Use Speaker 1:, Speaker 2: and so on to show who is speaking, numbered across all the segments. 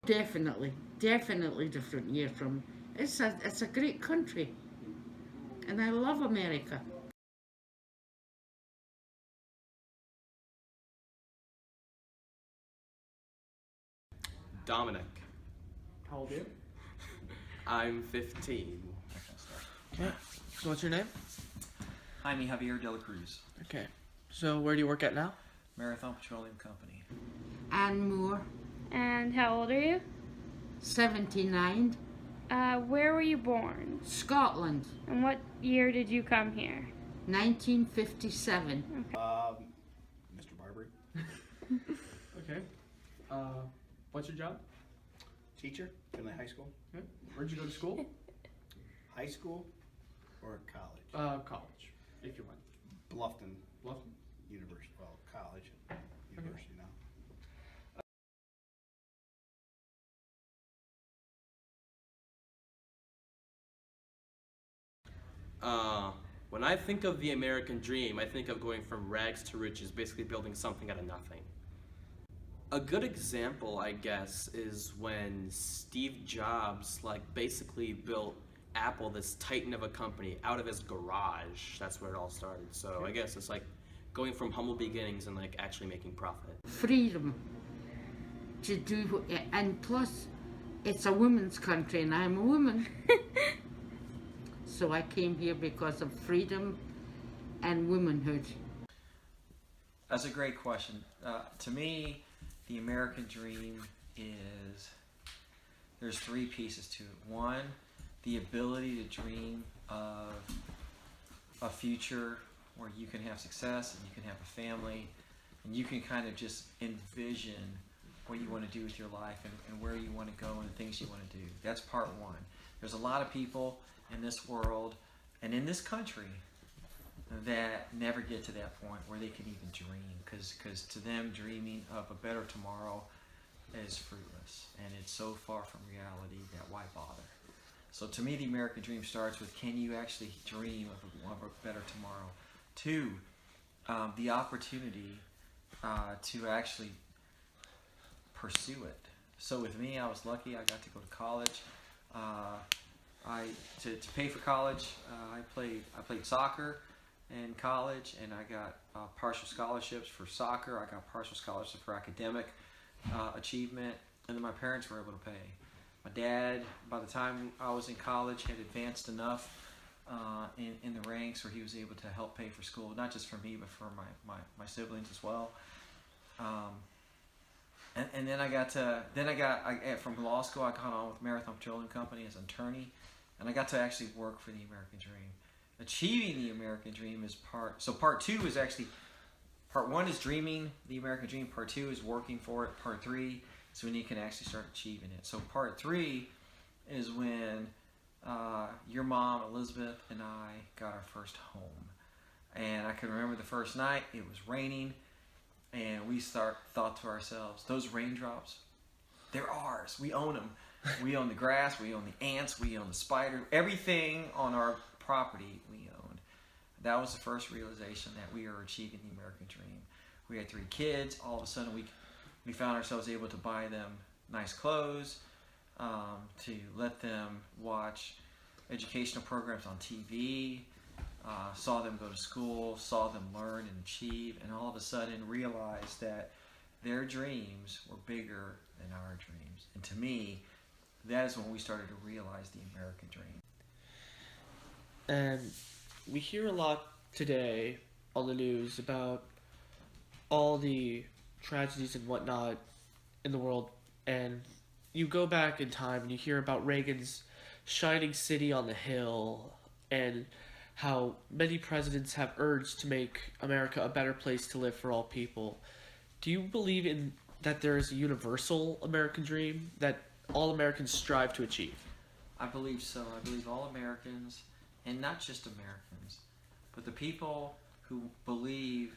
Speaker 1: Definitely, definitely different year from. It's a great country, and I love America.
Speaker 2: Dominic.
Speaker 3: How old are you?
Speaker 2: I'm 15.
Speaker 3: Okay. So what's your name?
Speaker 4: Jaime Javier de la Cruz,
Speaker 3: Okay. So where do you work at now?
Speaker 4: Marathon Petroleum Company.
Speaker 1: Ann Moore,
Speaker 5: And how old are you?
Speaker 1: 79,
Speaker 5: Where were you born?
Speaker 1: Scotland,
Speaker 5: And what year did you come here?
Speaker 1: 1957.
Speaker 6: Mr. Barbary,
Speaker 3: Okay. What's your job?
Speaker 6: teacher, Finley High School,
Speaker 3: Okay. Where'd you go to school?
Speaker 6: high school or college?
Speaker 3: College, if you want.
Speaker 6: Bluffton
Speaker 3: Bluffton.
Speaker 6: University, well, college, university now.
Speaker 2: Uh, when I think of the American dream, I think of going from rags to riches, basically building something out of nothing. A good example, I guess, is when Steve Jobs basically built Apple, this titan of a company, out of his garage. That's where it all started. So I guess it's like going from humble beginnings and actually making profit.
Speaker 1: Freedom to do, and plus, it's a woman's country, and I'm a woman. So I came here because of freedom and womanhood.
Speaker 4: That's a great question. To me, the American dream is there's three pieces to it. One, the ability to dream of a future where you can have success and you can have a family and you can kind of just envision what you want to do with your life and where you want to go and the things you want to do. That's part one. There's a lot of people in this world and in this country that never get to that point where they can even dream because to them dreaming of a better tomorrow is fruitless and it's so far from reality that why bother. So to me the American dream starts with can you actually dream of a better tomorrow. Two, the opportunity to actually pursue it. So with me, I was lucky. I got to go to college. To pay for college, I played soccer in college, and I got partial scholarships for soccer. I got partial scholarships for academic achievement, and then my parents were able to pay. My dad, by the time I was in college, had advanced enough in the ranks where he was able to help pay for school, not just for me, but for my siblings as well. And then from law school, I got on with Marathon Petroleum Company as an attorney, and I got to actually work for the American dream. Achieving the American dream is part two is actually, part one is dreaming the American dream, part two is working for it, part three is when you can actually start achieving it. So part three is when your mom, Elizabeth, and I got our first home. And I can remember the first night, it was raining, and we thought to ourselves, those raindrops, they're ours. We own them. We own the grass, we own the ants, we own the spider, everything on our property we owned. That was the first realization that we are achieving the American dream. We had 3 kids. All of a sudden we found ourselves able to buy them nice clothes, to let them watch educational programs on TV, saw them go to school, saw them learn and achieve, and all of a sudden realized that their dreams were bigger than our dreams. And to me, that is when we started to realize the American dream.
Speaker 3: And we hear a lot today on the news about all the tragedies and whatnot in the world. And you go back in time and you hear about Reagan's shining city on the hill and how many presidents have urged to make America a better place to live for all people. Do you believe in that there is a universal American dream that all Americans strive to achieve?
Speaker 4: I believe so. I believe all Americans, and not just Americans, but the people who believe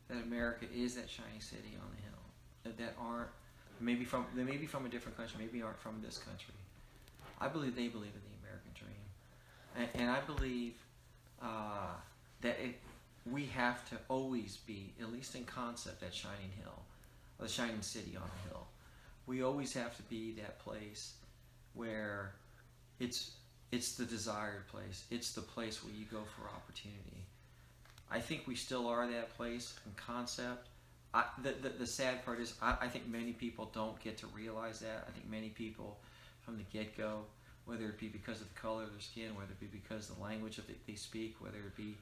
Speaker 4: that America is that shining city on the hill, that aren't they may be from a different country, maybe aren't from this country. I believe they believe in the American dream, and I believe that we have to always be, at least in concept, that shining hill, or the shining city on a hill. we always have to be that place where it's the desired place. It's the place where you go for opportunity. I think we still are that place in concept. The sad part is I think many people don't get to realize that. I think many people from the get-go, whether it be because of the color of their skin, whether it be because of the language that they speak, whether it be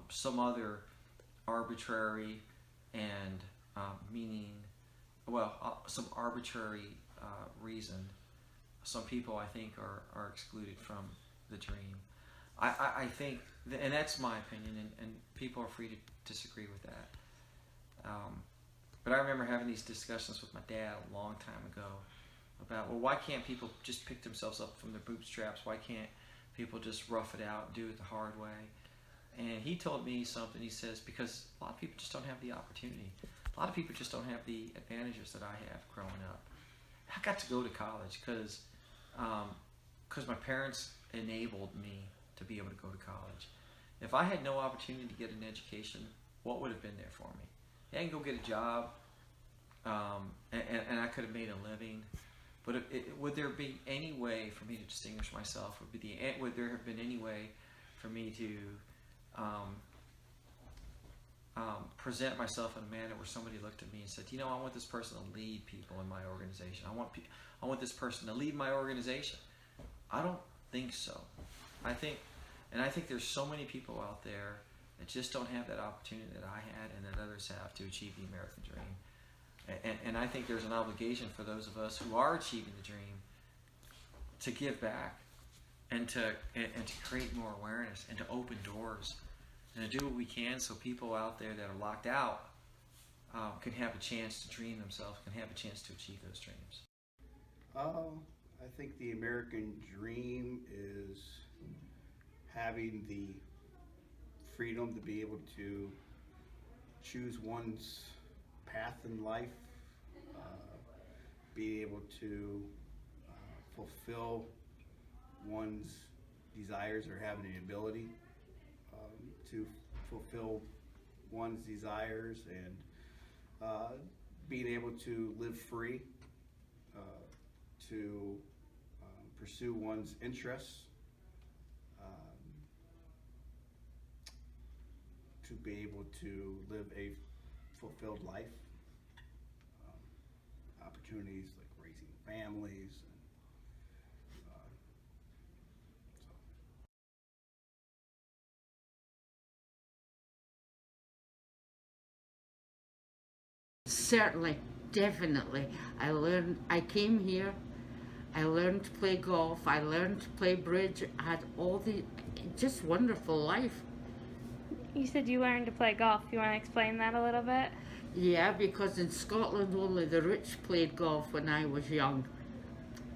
Speaker 4: some other arbitrary and some arbitrary reason, some people I think are excluded from the dream. I think, and that's my opinion, and people are free to disagree with that. But I remember having these discussions with my dad a long time ago about, well, why can't people just pick themselves up from their bootstraps? Why can't people just rough it out and do it the hard way? And he told me something. He says, because a lot of people just don't have the opportunity. A lot of people just don't have the advantages that I have growing up. I got to go to college because my parents enabled me to be able to go to college. If I had no opportunity to get an education, what would have been there for me? I can go get a job, and I could have made a living. But would there be any way for me to distinguish myself? Would there have been any way for me to present myself in a manner where somebody looked at me and said, you know, I want this person to lead people in my organization. I want this person to lead my organization. I don't think so. I think there's so many people out there that just don't have that opportunity that I had and that others have to achieve the American dream. And I think there's an obligation for those of us who are achieving the dream to give back and to create more awareness and to open doors and to do what we can so people out there that are locked out can have a chance to dream themselves, can have a chance to achieve those dreams.
Speaker 6: I think the American dream is having the freedom to be able to choose one's path in life, be able to fulfill one's desires or having the ability to fulfill one's desires, and being able to live free, to pursue one's interests, to be able to live a fulfilled life, opportunities like raising families.
Speaker 1: Certainly, definitely. I came here, I learned to play golf, I learned to play bridge, I had just wonderful life.
Speaker 5: You said you learned to play golf. You want to explain that a little bit?
Speaker 1: Yeah, because in Scotland only the rich played golf when I was young.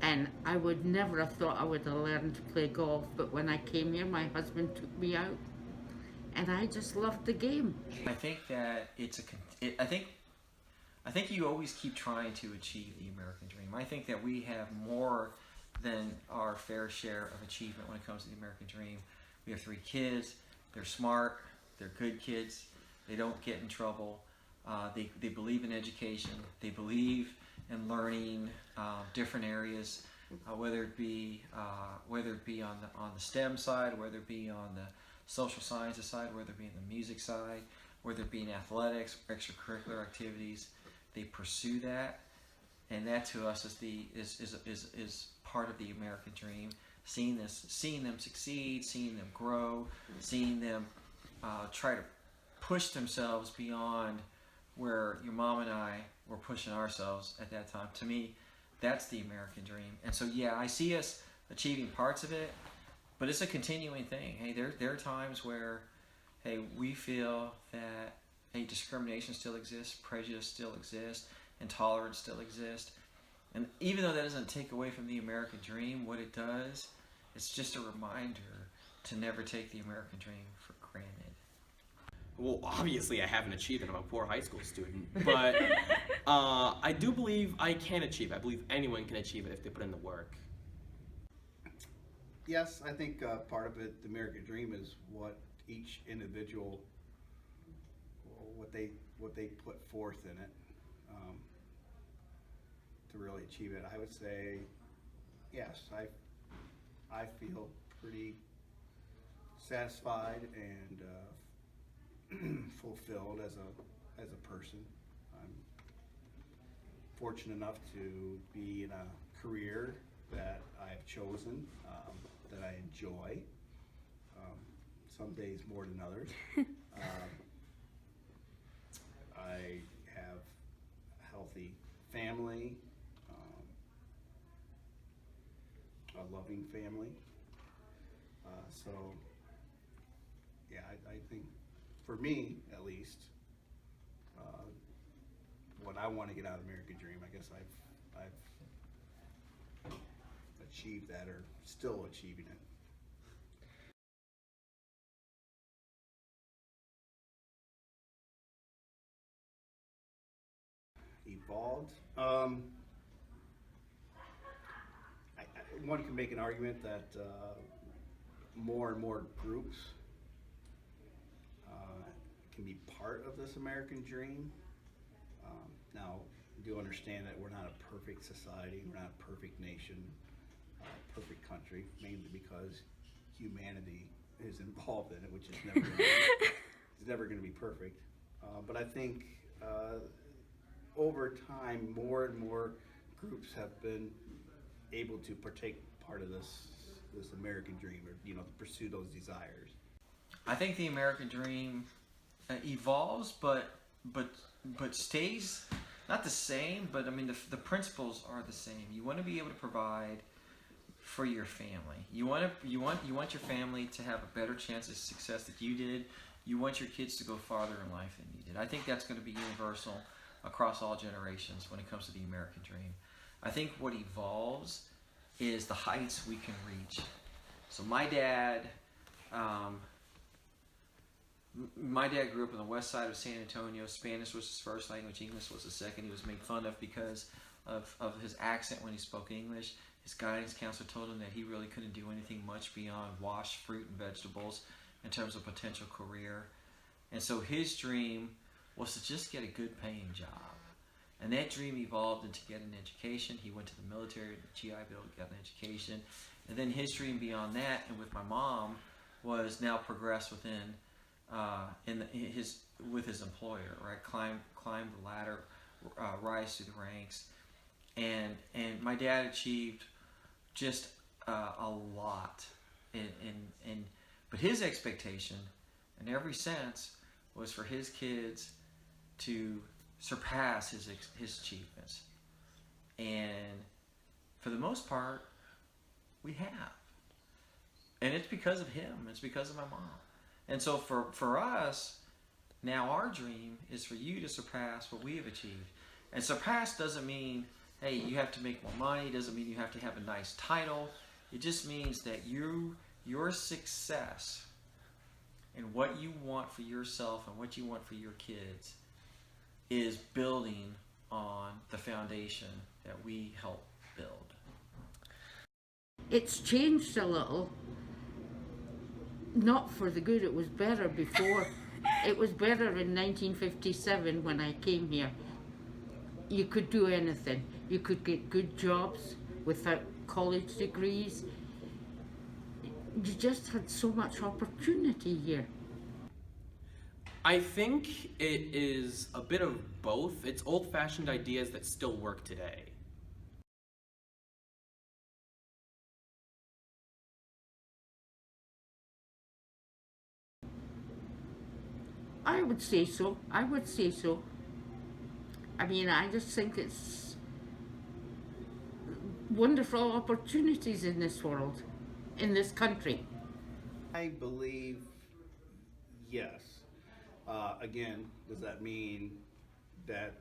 Speaker 1: And I would never have thought I would have learned to play golf, but when I came here, my husband took me out, and I just loved the game.
Speaker 4: I think that I think you always keep trying to achieve the American dream. I think that we have more than our fair share of achievement when it comes to the American dream. We have 3 kids. They're smart. They're good kids. They don't get in trouble. They believe in education. They believe in learning different areas, whether it be on the STEM side, whether it be on the social sciences side, whether it be on the music side, whether it be in athletics, extracurricular activities. They pursue that, and that to us is part of the American dream. Seeing them succeed, seeing them grow, seeing them try to push themselves beyond where your mom and I were pushing ourselves at that time. To me, that's the American dream. And so, yeah, I see us achieving parts of it, but it's a continuing thing. Hey, there are times where, hey, we feel that discrimination still exists, prejudice still exists, intolerance still exists. And even though that doesn't take away from the American dream, what it does, it's just a reminder to never take the American dream for granted.
Speaker 2: Well, obviously I haven't achieved it. I'm a poor high school student. But I do believe I can achieve it. I believe anyone can achieve it if they put in the work.
Speaker 6: Yes, I think part of it, the American dream, is what each individual, what they put forth in it. to really achieve it, I would say, yes, I feel pretty satisfied and fulfilled as a person. I'm fortunate enough to be in a career that I have chosen, that I enjoy. Some days more than others. I have a healthy family, a loving family. So, yeah, I think for me, at least, what I want to get out of the American Dream, I guess I've achieved that, or still achieving it. Evolved. One can make an argument that more and more groups can be part of this American dream. Now, do understand that we're not a perfect society, we're not a perfect nation, perfect country, mainly because humanity is involved in it, which is never going to be perfect. But I think over time, more and more groups have been able to partake part of this American dream, or to pursue those desires.
Speaker 4: I think the American dream evolves, but stays not the same. But I mean, the principles are the same. You want to be able to provide for your family. You want your family to have a better chance of success that you did. You want your kids to go farther in life than you did. I think that's going to be universal across all generations when it comes to the American dream. I think what evolves is the heights we can reach. So my dad grew up on the west side of San Antonio. Spanish was his first language, English was his second. He was made fun of because of his accent when he spoke English. His guidance counselor told him that he really couldn't do anything much beyond wash fruit and vegetables in terms of potential career. And so his dream was to just get a good paying job. And that dream evolved into getting an education. He went to the military, the GI Bill, got an education. And then his dream beyond that, and with my mom, was now progress within with his employer, right? Climb the ladder, rise through the ranks. And my dad achieved just a lot. But his expectation, in every sense, was for his kids to surpass his achievements. And for the most part, we have. And it's because of him. It's because of my mom. And so for us, now our dream is for you to surpass what we have achieved. And surpass doesn't mean, hey, you have to make more money. It doesn't mean you have to have a nice title. It just means that your success and what you want for yourself and what you want for your kids is building on the foundation that we help build.
Speaker 1: It's changed a little. Not for the good. It was better before. It was better in 1957 when I came here. You could do anything. You could get good jobs without college degrees. You just had so much opportunity here.
Speaker 2: I think it is a bit of both. It's old-fashioned ideas that still work today.
Speaker 1: I would say so. I would say so. I mean, I just think it's wonderful opportunities in this world, in this country.
Speaker 6: I believe yes. Again, does that mean that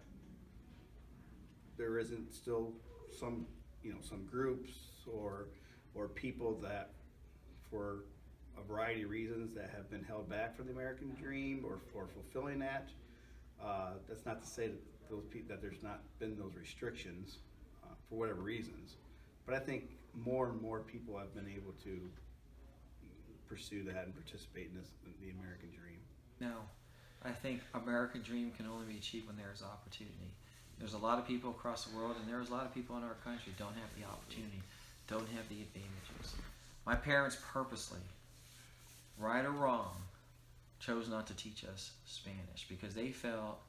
Speaker 6: there isn't still some groups or people that, for a variety of reasons, that have been held back from the American dream or fulfilling that? That's not to say that that there's not been those restrictions for whatever reasons, but I think more and more people have been able to pursue that and participate in the American dream.
Speaker 4: No, I think American dream can only be achieved when there is opportunity. There's a lot of people across the world, and there's a lot of people in our country don't have the opportunity, don't have the advantages. My parents purposely, right or wrong, chose not to teach us Spanish because they felt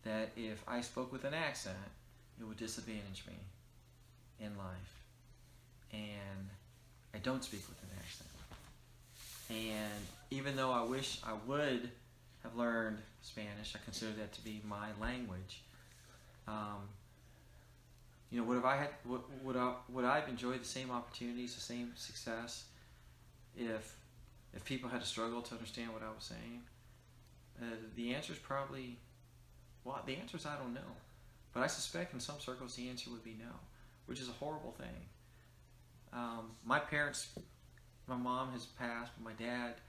Speaker 4: that if I spoke with an accent, it would disadvantage me in life. And I don't speak with an accent. And even though I wish I would have learned Spanish, I consider that to be my language. You know, would I have enjoyed the same opportunities, the same success, if people had to struggle to understand what I was saying? The answer is probably, well, the answer is I don't know. But I suspect in some circles the answer would be no, which is a horrible thing. My parents, my mom has passed, but my dad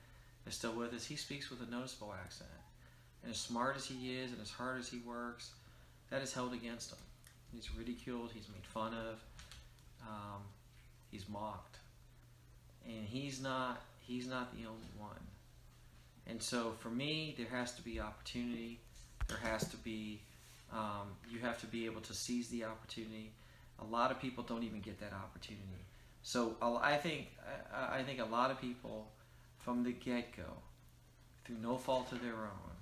Speaker 4: is still with us. He speaks with a noticeable accent. And as smart as he is and as hard as he works, that is held against him. He's ridiculed, he's made fun of, he's mocked. And he's not the only one. And so for me, there has to be opportunity. There has to be, you have to be able to seize the opportunity. A lot of people don't even get that opportunity. So I think a lot of people from the get-go, through no fault of their own,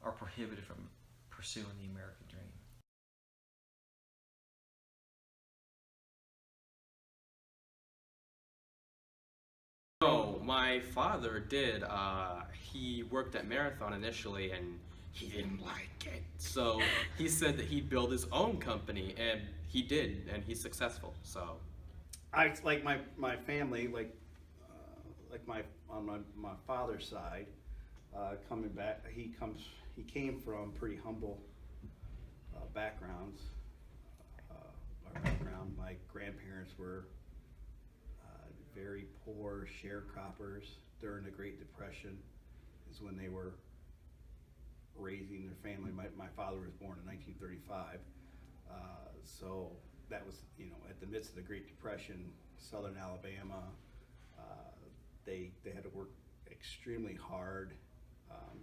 Speaker 4: are prohibited from pursuing the American dream.
Speaker 2: Oh, my father did. He worked at Marathon initially, and he didn't like it. So he said that he'd build his own company, and he did, and he's successful. So
Speaker 6: I like my family, like my on my father's side, coming back. He came from pretty humble backgrounds. Our background, my grandparents were very poor sharecroppers during the Great Depression. Is when they were raising their family. My father was born in 1935, so that was, you know, at the midst of the Great Depression, Southern Alabama. They had to work extremely hard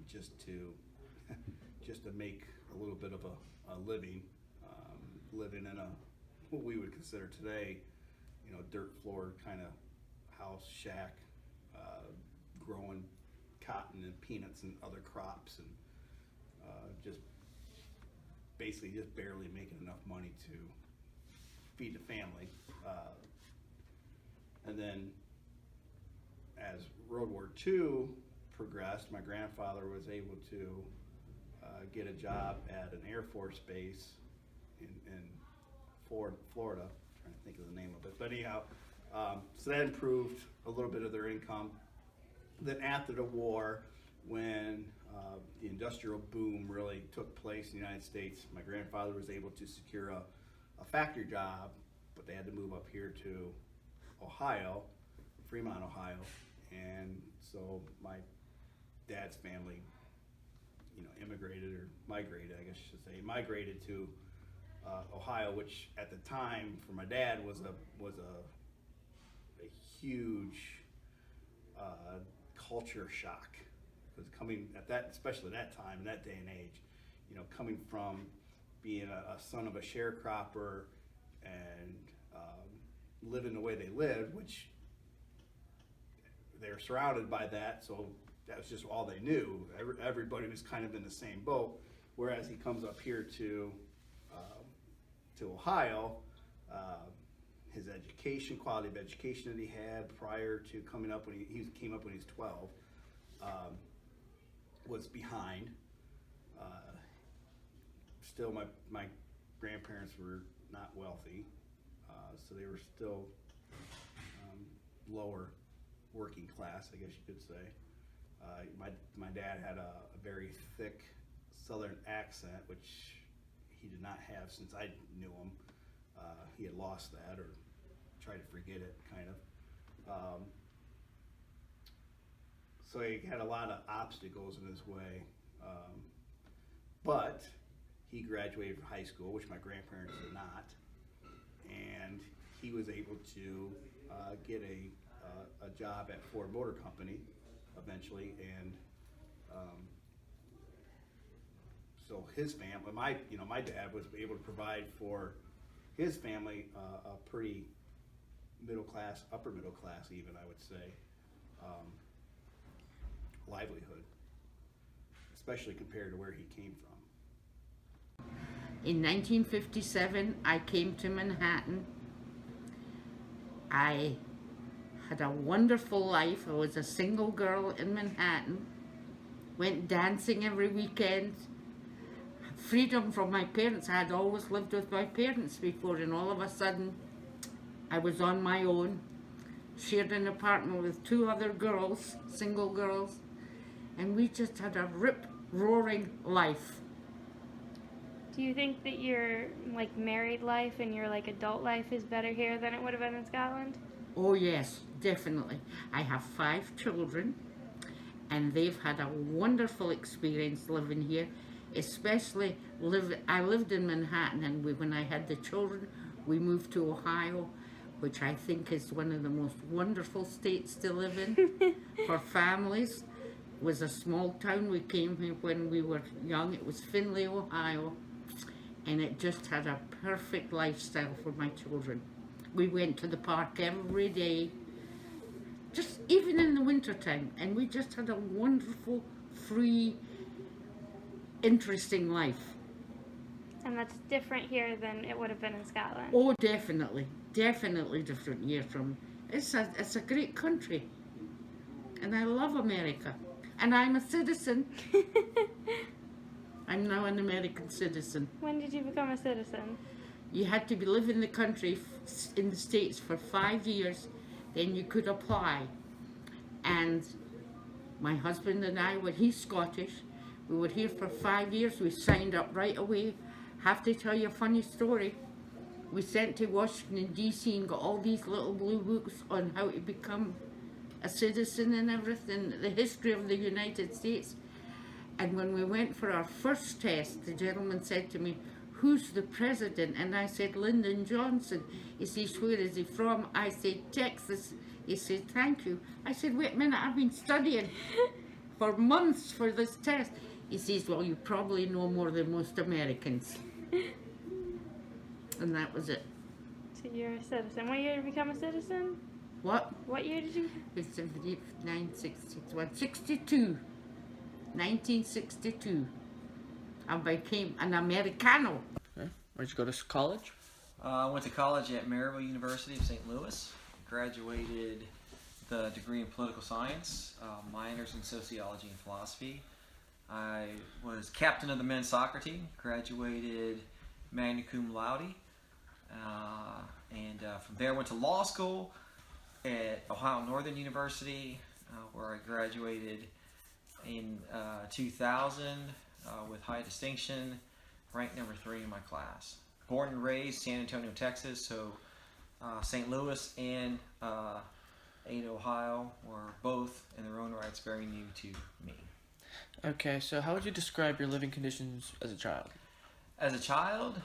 Speaker 6: just to make a little bit of a living, living in what we would consider today, you know, dirt floor kind of house shack, growing cotton and peanuts and other crops, and just basically just barely making enough money to feed the family. And then as World War II progressed, my grandfather was able to get a job at an Air Force base in Florida. I'm trying to think of the name of it, but anyhow, so that improved a little bit of their income. Then after the war, when the industrial boom really took place in the United States, my grandfather was able to secure a factory job, but they had to move up here to Ohio, Fremont, Ohio, and so my dad's family, you know, immigrated or migrated, I guess I should say, migrated to Ohio, which at the time for my dad was a huge culture shock, because coming at that, especially at that time, in that day and age, you know, coming from being a son of a sharecropper and living the way they lived, which they were surrounded by that, so that was just all they knew. Everybody was kind of in the same boat. Whereas he comes up here to Ohio, his education, quality of education that he had prior to coming up when he came up when he was 12, was behind. Still, my grandparents were not wealthy, so they were still lower working class, I guess you could say. My dad had a very thick Southern accent, which he did not have since I knew him. He had lost that or tried to forget it, kind of. So he had a lot of obstacles in his way. But he graduated from high school, which my grandparents did not. And he was able to get a job at Ford Motor Company eventually, and still his family. My dad was able to provide for his family a pretty middle class, upper middle class, even I would say, livelihood, especially compared to where he came from.
Speaker 1: In 1957, I came to Manhattan. I had a wonderful life. I was a single girl in Manhattan. Went dancing every weekend. Freedom from my parents. I had always lived with my parents before, and all of a sudden, I was on my own. Shared an apartment with 2 other girls, single girls, and we just had a rip-roaring life.
Speaker 5: Do you think that your like married life and your like adult life is better here than it would have been in Scotland?
Speaker 1: Oh yes, definitely. I have 5 children, and they've had a wonderful experience living here. Especially I lived in Manhattan, and when I had the children, we moved to Ohio, which I think is one of the most wonderful states to live in for families. It was a small town. We came here when we were young. It was Findlay, Ohio, and it just had a perfect lifestyle for my children. We went to the park every day, just even in the wintertime, and we just had a wonderful, free, interesting life.
Speaker 5: And that's different here than it would have been in Scotland.
Speaker 1: Oh, definitely different here from. It's a great country, and I love America, and I'm a citizen. I'm now an American citizen.
Speaker 5: When did you become a citizen?
Speaker 1: You had to live in the country, in the States, for 5 years, then you could apply. And my husband and I, he's Scottish, we were here for 5 years. We signed up right away. Have to tell you a funny story. We sent to Washington, D.C. and got all these little blue books on how to become a citizen and everything, the history of the United States. And when we went for our first test, the gentleman said to me, "Who's the president?" And I said, "Lyndon Johnson." He says, "Where is he from?" I said, "Texas." He said, "Thank you." I said, "Wait a minute, I've been studying for months for this test." He says, "Well, you probably know more than most Americans." And that was it.
Speaker 5: So you're a citizen. What year did you become a citizen?
Speaker 1: What?
Speaker 5: What year did you?
Speaker 1: It's 961, 62. 1962. I became an Americano.
Speaker 3: Okay. Where'd you go to college?
Speaker 4: I went to college at Maryville University of St. Louis. Graduated the degree in political science, minors in sociology and philosophy. I was captain of the men's soccer team. Graduated magna cum laude. And from there went to law school at Ohio Northern University, where I graduated in 2000 with high distinction, ranked number 3 in my class. Born and raised San Antonio, Texas, so St. Louis and Ada, Ohio were both in their own rights very new to me.
Speaker 3: Okay, so how would you describe your living conditions as a child?
Speaker 4: As a child,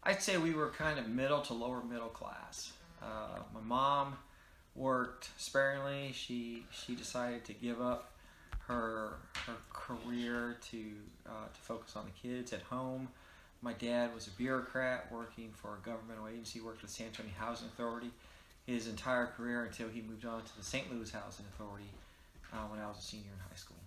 Speaker 4: I'd say we were kind of middle to lower middle class. My mom worked sparingly. She decided to give up her career to focus on the kids at home. My dad was a bureaucrat working for a governmental agency, worked for the San Antonio Housing Authority his entire career until he moved on to the St. Louis Housing Authority when I was a senior in high school.